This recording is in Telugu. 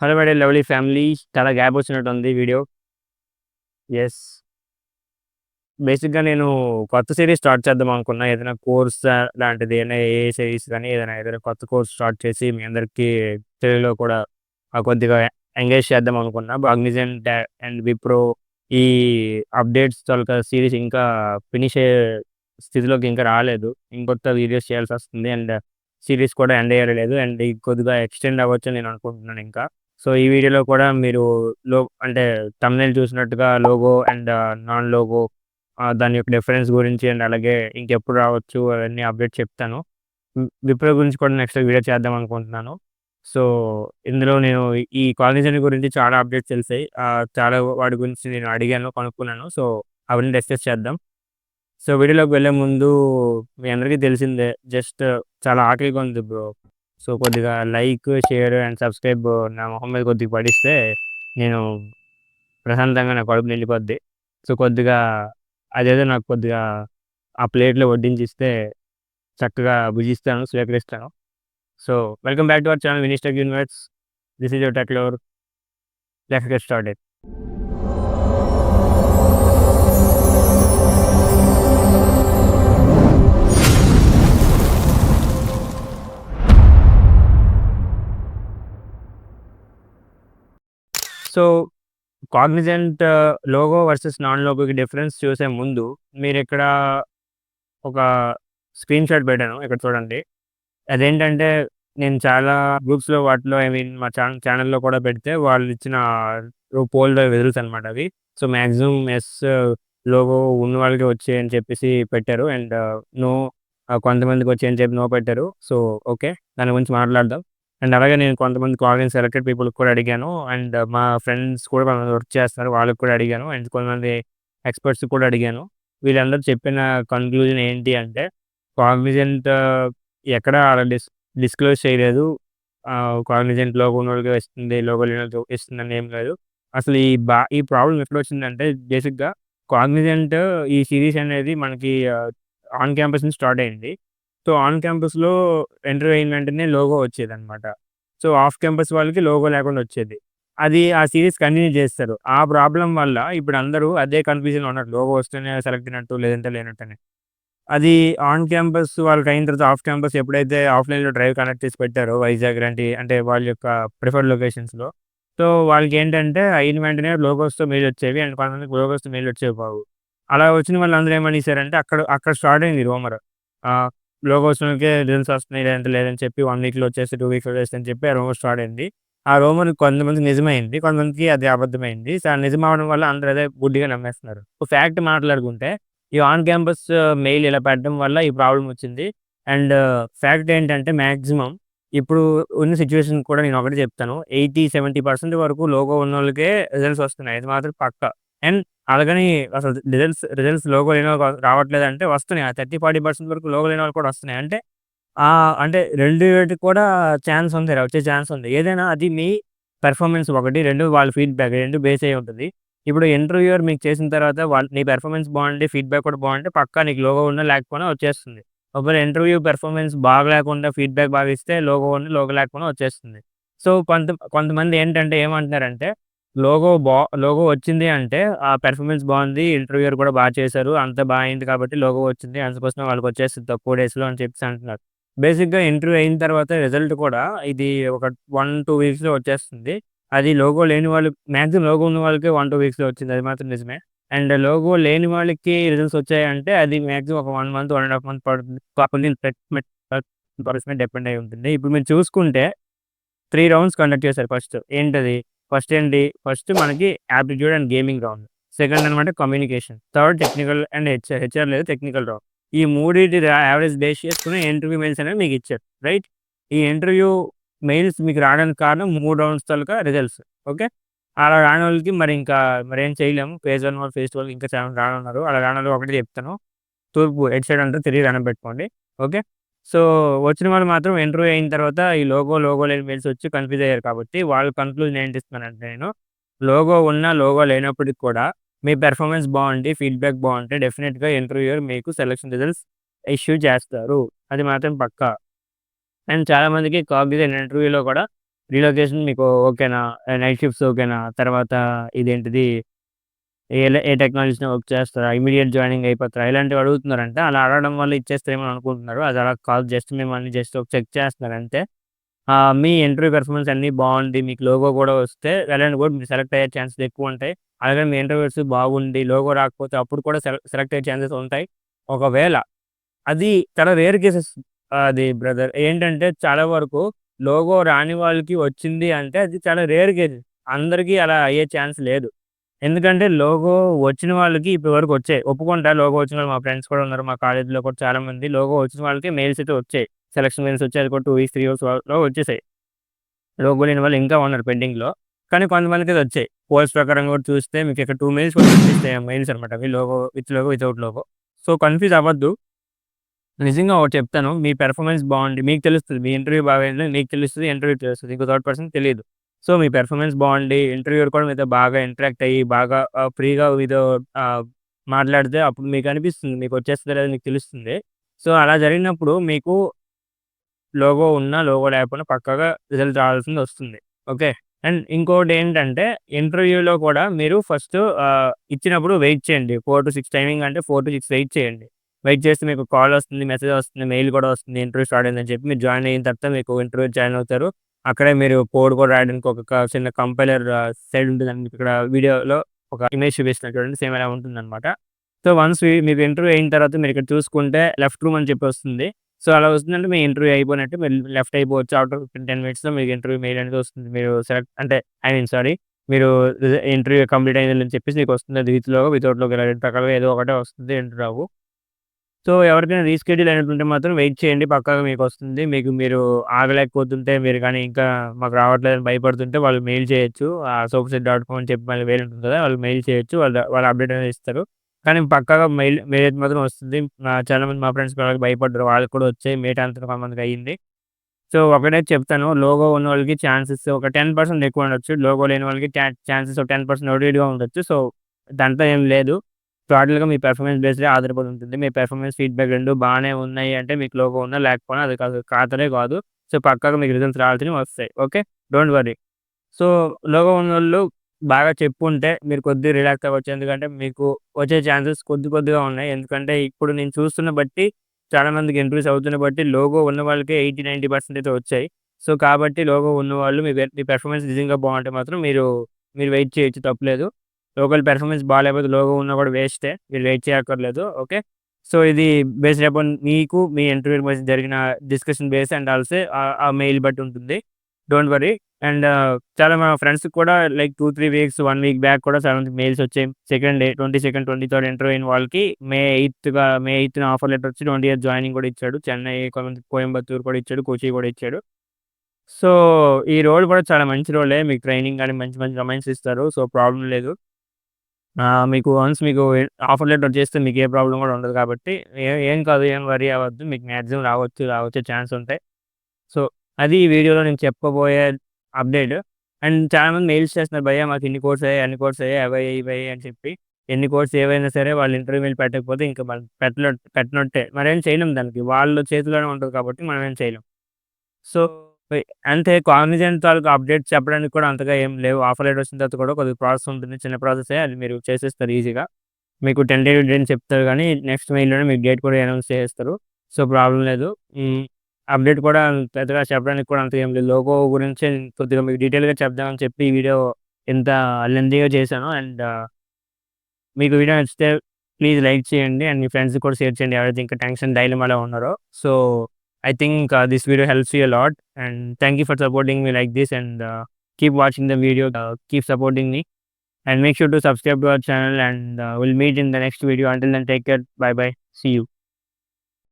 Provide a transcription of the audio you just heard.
Hello my dear lovely family. చాలా గ్యాప్ వచ్చినట్టుంది వీడియో. యెస్. బేసిక్‌గా నేను కొత్త సీరీస్ స్టార్ట్ చేద్దాం అనుకున్నా. ఏదైనా కోర్స్ లాంటిది ఏదైనా ఏఐ సీరీస్ గాని, ఏదైనా కొత్త కోర్స్ స్టార్ట్ చేసి మీ అందరికీ తెలుగులో కూడా కొద్దిగా ఎంగేజ్ చేద్దాం అనుకున్నా. కాగ్నిజెంట్ అండ్ విప్రో ఈ అప్డేట్స్ తాలూకా సీరీస్ ఇంకా ఫినిష్ అయ్యే స్థితిలోకి ఇంకా రాలేదు. ఇంకొత్త వీడియోస్ చేయాల్సొస్తుంది. అండ్ సీరీస్ కూడా ఎండ్ అయ్యేలేదు. అండ్ కొద్దిగా ఎక్స్‌టెండ్ అవ్వచ్చని నేను అనుకుంటున్నాను ఇంకా. సో, ఈ వీడియోలో కూడా మీరు అంటే థంబ్‌నెయిల్ చూసినట్టుగా లోగో అండ్ నాన్ లోగో దాని యొక్క డిఫరెన్స్ గురించి అండ్ అలాగే ఇంకెప్పుడు రావచ్చు అవన్నీ అప్డేట్ చెప్తాను. విప్రో గురించి కూడా నెక్స్ట్ వీడియో చేద్దాం అనుకుంటున్నాను. సో, ఇందులో నేను ఈ కాగ్నిజెంట్ గురించి చాలా అప్డేట్స్ తెలిసాయి. చాలా వాటి గురించి నేను అడిగాను, కనుక్కున్నాను. సో, అవన్నీ డిస్కస్ చేద్దాం. సో, వీడియోలోకి వెళ్ళే ముందు మీ అందరికీ తెలిసిందే జస్ట్ చాలా ఆకలిగా ఉంది బ్రో. సో, కొద్దిగా లైక్, షేర్ అండ్ సబ్‌స్క్రైబ్ నా మొహం మీద కొద్దిగా పడిస్తే నేను ప్రశాంతంగా నా కడుపు నిండిపోద్ది. సో, కొద్దిగా అదేదో నాకు కొద్దిగా ఆ ప్లేట్‌లో వడ్డించిస్తే చక్కగా భుజిస్తాను, స్వీకరిస్తాను. So, welcome back to our channel Vineesh tech universe. This is your tech lover. Let's get started. So, Cognizant logo versus non లోగోకి డిఫరెన్స్ చూసే ముందు మీరిక్కడ ఒక స్క్రీన్‌షాట్ పెట్టాను. ఇక్కడ చూడండి. అదేంటంటే నేను చాలా గ్రూప్స్‌లో వాటిలో ఐ మీన్ మా ఛానెల్‌లో కూడా పెడితే వాళ్ళిచ్చిన పోల్ రిజల్ట్స్ అనమాట అవి. సో, మాక్సిమం యెస్ లోగో ఉన్న వాళ్ళకే వచ్చాయని చెప్పేసి పెట్టారు. అండ్ నో కొంతమందికి వచ్చాయని చెప్పి నో పెట్టారు. So, okay. దాని గురించి మాట్లాడదాం. అండ్ అలాగే నేను కొంతమంది కాగ్నిజెంట్ సెలెక్టెడ్ పీపుల్‌కి కూడా అడిగాను. అండ్ మా ఫ్రెండ్స్ కూడా కొంతమంది వర్క్ చేస్తున్నారు. వాళ్ళకి కూడా అడిగాను. అండ్ కొంతమంది ఎక్స్‌పర్ట్స్‌కి కూడా అడిగాను. వీళ్ళందరూ చెప్పిన కన్క్లూజన్ ఏంటి అంటే కాగ్నిజెంట్ ఎక్కడ అలా డిస్క్లోజ్ చేయలేదు. కాగ్నిజెంట్ లోగో ఉన్నోళ్ళకే ఇస్తుంది. లోగో లేనోళ్ళకి ఇస్తుందని ఏం లేదు. అసలు ఈ ప్రాబ్లమ్ ఎక్కడొచ్చిందంటే బేసిక్‌గా కాగ్నిజెంట్ ఈ సీరీస్ అనేది మనకి ఆన్ క్యాంపస్ నుంచి స్టార్ట్ అయింది. సో, ఆన్ క్యాంపస్‌లో ఎంటర్ అయిన వెంటనే లోగో వచ్చేదనమాట. సో, ఆఫ్ క్యాంపస్ వాళ్ళకి లోగో లేకుండా వచ్చేది. ఆ సీరీస్ కంటిన్యూ చేస్తారు. ఆ ప్రాబ్లమ్ వల్ల ఇప్పుడు అందరూ అదే కన్‌ఫ్యూజన్‌లో ఉన్నారు. లోగో వస్తేనే సెలెక్ట్ అయినట్టు లేదంటే లేనట్టని. అది ఆన్ క్యాంపస్ వాళ్ళకయిన తర్వాత ఆఫ్ క్యాంపస్ ఎప్పుడైతే ఆఫ్‌లైన్‌లో డ్రైవ్ కనెక్ట్ చేసి పెట్టారో వైజాగ్ లాంటి అంటే వాళ్ళ యొక్క ప్రిఫర్డ్ లొకేషన్స్‌లో. సో, వాళ్ళకేంటంటే అయిన వెంటనే లోగోస్‌తో మెయిలొచ్చేవి. అండ్ కొంతమందికి లోగోస్‌తో మెయిలొచ్చేవి కావు. అలా వచ్చిన వాళ్ళందరూ ఏమనేసారంటే అక్కడ అక్కడ స్టార్ట్ అయింది రూమర్. ఆహ్, లోగోస్‌లకే రిజల్ట్స్ వస్తున్నాయి లేదంటే లేదని చెప్పి 1 వీక్‌లో వచ్చేస్తాయి, 2 వీక్స్‌లో వచ్చేస్తాయి అని చెప్పి ఆ రూమర్ స్టార్ట్ అయింది. ఆ రూమర్ కొంతమందికి నిజమైంది. కొంతమందికి అది అబద్ధమైంది. సో, నిజం అవ్వడం వల్ల అందరూ అదే గుడ్డిగా నమ్మేస్తున్నారు. ఫ్యాక్ట్ మాట్లాడుకుంటే ఈ ఆన్ క్యాంపస్ మెయిల్ ఇలా పెట్టడం వల్ల ఈ ప్రాబ్లమ్ వచ్చింది. అండ్ ఫ్యాక్ట్ ఏంటంటే మాక్సిమం ఇప్పుడు ఉన్న సిట్యుయేషన్ కూడా నేను ఒకటే చెప్తాను. 80, 70% వరకు లోగో ఉన్నోళ్ళకే రిజల్ట్స్ వస్తున్నాయి. ఇది మాత్రం పక్కా. అండ్ అలాగని అసలు రిజల్ట్స్ లోగో లేనోళ్ళకి రావట్లేదంటే వస్తున్నాయి. ఆ 30, 40% వరకు లోగో లేని వాళ్ళకి కూడా వస్తున్నాయి. అంటే 2 వీటికి కూడా ఛాన్స్ ఉంది. వచ్చే ఛాన్స్ ఉంది. ఏదైనా అది మీ పెర్ఫార్మన్స్ ఒకటి, 2 వాళ్ళ ఫీడ్‌బ్యాక్ 2 బేస్ అయ్యి ఉంటది. ఇప్పుడు ఇంటర్వ్యూయర్ మీకు చేసిన తర్వాత నీ పెర్ఫార్మన్స్ బావుండి, ఫీడ్‌బ్యాక్ కూడా బావుంటే పక్కా నీకు లోగో ఉన్నా లేకపోయినా వచ్చేస్తుంది. ఒకవేళ ఇంటర్వ్యూ పెర్ఫార్మన్స్ బాగా లేకుండా ఫీడ్‌బ్యాక్ బాగా ఇస్తే లోగో ఉండి, లోగో లేకపోయినా వచ్చేస్తుంది. సో, కొంతమంది ఏంటంటే ఏమంటున్నారంటే లోగో వచ్చింది అంటే ఆ పెర్ఫార్మన్స్ బావుంది. ఇంటర్వ్యూయర్ కూడా చేశారు. అంతా అయింది కాబట్టి లోగో వచ్చింది. అందుకోసమే వాళ్ళకొచ్చేస్తది తక్కువ డేస్‌లో అని చెప్పేసి అంటున్నారు. బేసిక్‌గా ఇంటర్వ్యూ అయిన తర్వాత రిజల్ట్ కూడా ఇది ఒక 1, 2 వీక్స్‌లో వచ్చేస్తుంది. అది లోగో లేని వాళ్ళు మాక్సిమం లోగో ఉన్న వాళ్ళకే 1, 2 వీక్స్‌లో వచ్చింది. అది మాత్రం నిజమే. అండ్ లోగో లేని వాళ్ళకి రిజల్ట్స్ వచ్చాయంటే అది మాక్సిమం ఒక 1 మంత్, 1 ½ మంత్ పడుతుంది. కాకపోతే పర్సన్ మీద డిపెండ్ అయ్యి ఉంటుంది. ఇప్పుడు మీరు చూసుకుంటే 3 రౌండ్స్ కండక్ట్ చేశారు ఫస్ట్. ఏంటది? ఫస్ట్ మనకి aptitude and gaming round. Second అనమాట communication. Third technical and HR. HR లేదు టెక్నికల్ రౌండ్. ఈ మూడిటి యావరేజ్ బేస్ చేసుకొని ఇంటర్వ్యూ మెయిల్స్ అనేవి మీకిచ్చారు. రైట్? ఈ ఇంటర్వ్యూ మెయిల్స్ మీకు రావడానికి కారణం 3 రౌండ్స్ తాలూకా రిజల్ట్స్. ఓకే. అలా రానోళ్ళకి మరేం చేయలేము. ఫేజ్ 1 వాళ్ళు, ఫేజ్ 2 వాళ్ళు ఇంకా చాలా మంది రానున్నారు. అలా రానోళ్ళకి ఒకటే చెప్తాను. తూర్పు ఎటు సైడ్ అంటారో తిరిగి దండం పెట్టుకోండి. ఓకే. సో, వచ్చిన వాళ్ళు మాత్రం ఇంటర్వ్యూ అయిన తర్వాత ఈ లోగో లేని మెయిల్స్ వచ్చి కన్‌ఫ్యూజ్ అయ్యారు కాబట్టి వాళ్ళ కన్క్లూజన్ ఏంటి ఇస్తున్నానంటే నేను, లోగో ఉన్నా, లోగో లేనప్పటికి కూడా మీ పెర్ఫార్మన్స్ బావుండి, ఫీడ్‌బ్యాక్ బావుంటే డెఫినిట్‌గా ఇంటర్వ్యూయర్ మీకు సెలక్షన్ రిజల్ట్స్ ఇష్యూ చేస్తారు. అది మాత్రం పక్కా. అండ్ చాలామందికి కాగ్నిజెంట్ ఇంటర్వ్యూలో కూడా రీలొకేషన్ మీకు ఓకేనా? నైట్ షిఫ్ట్స్ ఓకేనా? తర్వాత ఇదేంటిది ఏ టెక్నాలజీస్‌లో వర్క్ చేస్తారా? ఇమ్మీడియేట్ జాయినింగ్ అయిపోతారా? ఇలాంటివి అడుగుతున్నారంట. అలా అడగడం వల్ల ఇచ్చేస్తారేమో అనుకుంటున్నారు. అది అలా కాదు. జస్ట్ మిమ్మల్ని జస్ట్ ఒక చెక్ చేస్తున్నారు అంతే. మీ ఇంటర్వ్యూ పెర్ఫార్మన్స్ అన్నీ బావుండి, మీకు లోగో గూడా వస్తే వెల్ అండ్ గుడ్. మీరు సెలెక్ట్ అయ్యే ఛాన్సెస్ ఎక్కువుంటాయి. అలాగే మీ ఇంటర్వ్యూస్ బాగుండి, లోగో రాకపోతే అప్పుడు కూడా సెలెక్ట్ అయ్యే ఛాన్సెస్ ఉంటాయి. ఒకవేళ అది చాలా రేర్ కేసెస్ అది బ్రదర్. ఏంటంటే చాలా వరకు లోగో రాని వాళ్ళకి వచ్చింది అంటే అది చాలా రేర్ కేసెస్. అందరికీ అలా అయ్యే ఛాన్స్ లేదు. ఎందుకంటే లోగో వచ్చిన వాళ్ళకి ఇప్పటి వరకు వచ్చాయి. ఒప్పుకుంటా, లోగో వచ్చిన వాళ్ళు మా ఫ్రెండ్స్ కూడా ఉన్నారు. మా కాలేజ్‌లో కూడా చాలామంది లోగో వచ్చిన వాళ్ళకి మెయిల్స్ అయితే వచ్చాయి. సెలక్షన్ మెయిల్స్ వచ్చాయి. అది కూడా 2 వీక్స్, 3 వీక్స్‌లో వచ్చేసాయి. లోగో లేని వాళ్ళు ఇంకా ఉన్నారు పెండింగ్‌లో. కానీ కొంతమందికైతే వచ్చాయి. పోల్స్ ప్రకారం కూడా చూస్తే మీకు ఇక్కడ 2 మెయిల్స్ కూడా కనిపిస్తాయి. మెయిల్స్ అనమాట అవి. Logo, without logo. So, confuse అవ్వద్దు. నిజంగా ఒకటి చెప్తాను. మీ పెర్ఫార్మన్స్ బావుండి మీకు తెలుస్తది. మీ ఇంటర్వ్యూ బాగా అయిందని మీకు తెలుస్తది. ఇంటర్వ్యూ తెలుస్తది. ఇంకో థర్డ్ పర్సన్‌కి తెలీదు. సో, మీ పెర్ఫార్మన్స్ బావుండి ఇంటర్వ్యూయర్ కూడా మీతో బాగా ఇంటరాక్ట్ అయ్యి బాగా ఫ్రీగా మీతో ఆహ్, మాట్లాడితే అప్పుడు మీకు అనిపిస్తుంది. మీకు వచ్చేస్తదో లేదో మీకు తెలుస్తుంది. సో, అలా జరిగినప్పుడు మీకు లోగో ఉన్నా, లోగో లేకపోయినా పక్కాగా రిజల్ట్ రావాల్సింది వస్తుంది. ఓకే. అండ్ ఇంకోటేంటంటే ఇంటర్వ్యూలో కూడా మీరు ఫస్ట్ ఇచ్చినప్పుడు వెయిట్ చేయండి. 4-6 టైమింగ్ అంటే 4-6 వెయిట్ చేయండి. వెయిట్ చేస్తే మీకు కాల్ వస్తుంది, మెసేజ్ వస్తుంది, మెయిల్ కూడా వస్తుంది. ఇంటర్వ్యూ స్టార్ట్ అయిందని చెప్పి మీరు జాయిన్ అయిన తర్వాత మీకు ఇంటర్వ్యూ జాయిన్ అవుతారు. అక్కడే మీరు కోడ్ కూడా రాయడానికి ఒక చిన్న కంపైలర్ సైడ్ ఉంటుందండి. మీకు ఇక్కడ వీడియోలో ఒక ఇమేజ్ చూపిస్తున్నా చూడండి. సేమ్ అలా ఉంటుందన్నమాట. సో, వన్స్ మీకు ఇంటర్వ్యూ అయిన తర్వాత మీరు ఇక్కడ చూసుకుంటే లెఫ్ట్ రూమ్ అని చెప్పి వస్తుంది. సో, అలా వస్తుందంటే మీ ఇంటర్వ్యూ అయిపోయినట్టు. మీరు లెఫ్ట్ అయిపోవచ్చు. ఆఫ్టర్ 10 మినిట్స్‌లో మీకు ఇంటర్వ్యూ మెయిల్ అనేది వస్తుంది. మీరు సెలెక్ట్ అంటే ఐ మీన్ సారీ. మీరు ఇంటర్వ్యూ కంప్లీట్ అయిందని చెప్పేసి మీకొస్తుంది. అది వితౌట్ లోగో ఇలా 2 రకాలుగా ఏదో ఒకటే వస్తుంది. 2 రావు. సో, ఎవరికైనా రీషెడ్యూల్ అయినట్టుంటే మాత్రం వెయిట్ చేయండి. పక్కాగా మీకొస్తుంది. మీరు ఆగలేకపోతుంటే మీరు గానీ ఇంకా మాకు రావట్లేదని భయపడుతుంటే వాళ్ళు మెయిల్ చేయొచ్చు. soapset.com అని చెప్పి మళ్ళీ మెయిల్ ఉంటుంది కదా! వాళ్ళకి మెయిల్ చేయొచ్చు. వాళ్ళు అప్డేట్ అనేది ఇస్తారు. కానీ పక్కాగా మెయిల్ అయితే మాత్రం వస్తుంది. చాలామంది మా ఫ్రెండ్స్ కూడా భయపడ్డారు. వాళ్ళకి కూడా వచ్చాయి. మేట్ అంతా కొంతమందికి అయింది. సో, ఒకటే చెప్తాను. లోగో ఉన్నోళ్ళకి ఛాన్సెస్ ఒక 10% ఎక్కువ ఉండొచ్చు. లోగో లేని వాళ్ళకి ఛాన్సెస్ ఒక 10% అటు ఇటుగా ఉండొచ్చు. సో, దాంట్లో ఏం లేదు. టోటల్‌గా మీ పెర్ఫార్మన్స్ బేస్డే ఆధారపడి ఉంటుంది. మీ పెర్ఫార్మన్స్, ఫీడ్‌బ్యాక్ 2 బానే ఉన్నాయి అంటే మీకు లోగో ఉన్నా లేకపోయినా అది కాదు ఖాతరే కాదు. సో, పక్కాగా మీకు రిజల్ట్స్ రావాల్సినవి వస్తాయి. Okay. Don't worry. So, logo ఉన్నోళ్ళు బాగా చెప్పుంటే మీరు కొద్దిగా రిలాక్స్ అవ్వచ్చు. ఎందుకంటే మీకు వచ్చే ఛాన్సెస్ కొద్దిగా ఉన్నాయి. ఎందుకంటే ఇప్పుడు నేను చూస్తున్న బట్టి చాలా మందికి ఇంటర్వ్యూస్ అవుతున్న బట్టి లోగో ఉన్న వాళ్ళకే 80-90% అయితే వచ్చాయి. సో, కాబట్టి లోగో ఉన్నవాళ్ళు మీ పెర్ఫార్మన్స్ నిజంగా బావుంటే మాత్రం మీరు వెయిట్ చేయొచ్చు, తప్పులేదు. లోకల్ పెర్ఫార్మన్స్ బాలేకపోతే లోగో ఉన్నా కూడా వేస్టే. మీరు వెయిట్ చేయక్కర్లేదు. ఓకే. సో, ఇది బేస్డ్ అపాన్ మీకు మీ ఇంటర్వ్యూ మధ్య జరిగిన డిస్కషన్ బేస్ అండ్ ఆల్సో ఆ మెయిల్ బట్టి ఉంటుంది. Don't worry. అండ్ చాలా మా ఫ్రెండ్స్‌కి కూడా లైక్ 2, 3 వీక్స్, 1 వీక్ బ్యాక్ కూడా చాలా మందికి మెయిల్స్ వచ్చాయి. Second day 22nd, 23rd interview అయిన వాళ్ళకి మే 8థ్ ఆఫర్ లెటర్ వచ్చి 20th జాయినింగ్ కూడా ఇచ్చాడు. చెన్నై, కొంతమందికి కోయంబత్తూర్ కూడా ఇచ్చాడు. కొచ్చి కూడా ఇచ్చాడు. సో, ఈ రోల్ కూడా చాలా మంచి రోలే. మీకు ట్రైనింగ్ గాని మంచి మంచి డొమైన్స్ ఇస్తారు. సో, ప్రాబ్లమ్ లేదు. మీకు వన్స్ మీకు ఆఫర్ లెటర్ వచ్చేస్తే మీకు ఏ ప్రాబ్లమ్ కూడా ఉండదు కాబట్టి ఏం కాదు. ఏం వర్రీ అవ్వద్దు. మీకు మాక్సిమం వచ్చే ఛాన్స్ ఉంటాయి. సో, అది ఈ వీడియోలో నేను చెప్పబోయే అప్డేట్. అండ్ చాలామంది మెయిల్స్ చేస్తున్నారు, "భయ్యా మాకు ఇన్ని కోడ్స్ అయ్యాయి, అన్ని కోడ్స్ అయ్యాయి, అవయ్యాయి, ఇవయ్యాయి" అని చెప్పి. ఎన్ని కోడ్స్ ఏవైనా సరే వాళ్ళు ఇంటర్వ్యూ మెయిల్ పెట్టకపోతే ఇంక మనం పెట్టనట్టే. మరేం చేయలేం దానికి. వాళ్ళ చేతిలోనే ఉంటది కాబట్టి మనమేం చేయలేం. సో, వె అంతే కాగ్నిజెంట్ తాలూకా అప్డేట్స్ చెప్పడానికి కూడా అంతగా ఏం లేవు. ఆఫర్ లెటర్ వచ్చిన తర్వాత కూడా కొద్దిగా ప్రాసెస్ ఉంటుంది. చిన్న ప్రాసెసే. అది మీరు చేసేస్తారు ఈజీగా. మీకు టెంటేటివ్ డేట్ అని చెప్తారు గానీ, నెక్స్ట్ మెయిల్‌లోనే మీకు డేట్ కూడా అనౌన్స్ చేసేస్తారు. సో, ప్రాబ్లమ్ లేదు. అప్డేట్ కూడా పెద్దగా చెప్పడానికి కూడా అంతగా ఏం లేదు. లోగో గురించే కొద్దిగా మీకు డీటెయిల్‌గా చెప్దామని చెప్పి ఈ వీడియో ఇంత లెంతీగా చేశాను. అండ్ మీకు వీడియో నచ్చితే ప్లీజ్ లైక్ చేయండి. అండ్ మీ ఫ్రెండ్స్‌కి కూడా షేర్ చేయండి. ఎవరైతే ఇంకా టెన్షన్ డైలమాలో ఉన్నారో. So, I think this video helps you a lot. And thank you for supporting me like this. And keep watching the video. Keep supporting me. And make sure to subscribe to our channel, and we'll meet in the next video. Until then, take care. Bye bye. See you.